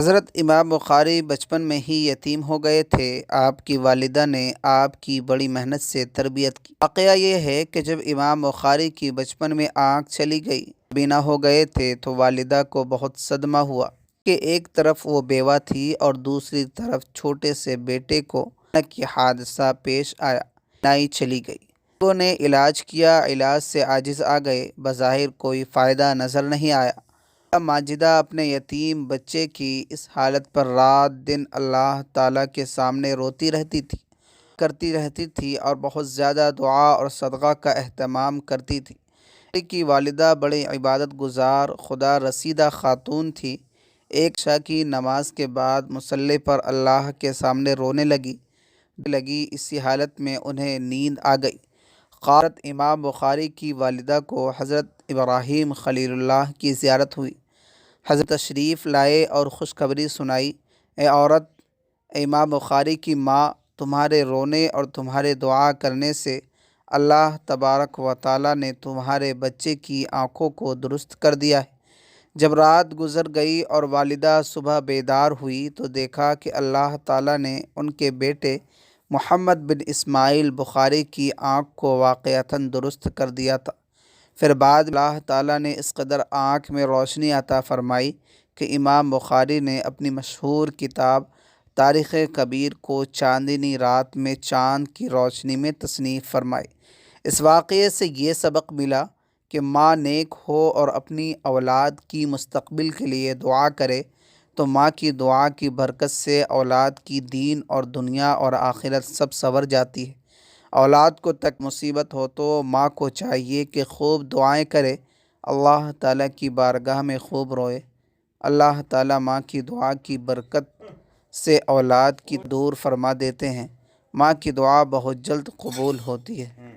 حضرت امام بخاری بچپن میں ہی یتیم ہو گئے تھے۔ آپ کی والدہ نے آپ کی بڑی محنت سے تربیت کی۔ واقعہ یہ ہے کہ جب امام بخاری کی بچپن میں آنکھ چلی گئی، بینا ہو گئے تھے، تو والدہ کو بہت صدمہ ہوا کہ ایک طرف وہ بیوہ تھی اور دوسری طرف چھوٹے سے بیٹے کو اچانک یہ حادثہ پیش آیا، بینائی چلی گئی۔ لوگوں نے علاج کیا، علاج سے عاجز آ گئے، بظاہر کوئی فائدہ نظر نہیں آیا۔ ماجدہ اپنے یتیم بچے کی اس حالت پر رات دن اللہ تعالیٰ کے سامنے روتی رہتی تھی، کرتی رہتی تھی اور بہت زیادہ دعا اور صدقہ کا اہتمام کرتی تھی۔ کی والدہ بڑی عبادت گزار، خدا رسیدہ خاتون تھی۔ ایک عشاء کی نماز کے بعد مصلی پر اللہ کے سامنے رونے لگی۔ اسی حالت میں انہیں نیند آ گئی۔ حضرت امام بخاری کی والدہ کو حضرت ابراہیم خلیل اللہ کی زیارت ہوئی۔ حضرت تشریف لائے اور خوشخبری سنائی، اے عورت، امام بخاری کی ماں، تمہارے رونے اور تمہارے دعا کرنے سے اللہ تبارک و تعالیٰ نے تمہارے بچے کی آنکھوں کو درست کر دیا ہے۔ جب رات گزر گئی اور والدہ صبح بیدار ہوئی تو دیکھا کہ اللہ تعالیٰ نے ان کے بیٹے محمد بن اسماعیل بخاری کی آنکھ کو واقعتاً درست کر دیا تھا۔ پھر بعد اللہ تعالیٰ نے اس قدر آنکھ میں روشنی عطا فرمائی کہ امام بخاری نے اپنی مشہور کتاب تاریخ کبیر کو چاندنی رات میں چاند کی روشنی میں تصنیف فرمائی۔ اس واقعے سے یہ سبق ملا کہ ماں نیک ہو اور اپنی اولاد کی مستقبل کے لیے دعا کرے تو ماں کی دعا کی برکت سے اولاد کی دین اور دنیا اور آخرت سب سنور جاتی ہے۔ اولاد کو تک مصیبت ہو تو ماں کو چاہیے کہ خوب دعائیں کرے، اللہ تعالیٰ کی بارگاہ میں خوب روئے۔ اللہ تعالیٰ ماں کی دعا کی برکت سے اولاد کی دور فرما دیتے ہیں۔ ماں کی دعا بہت جلد قبول ہوتی ہے۔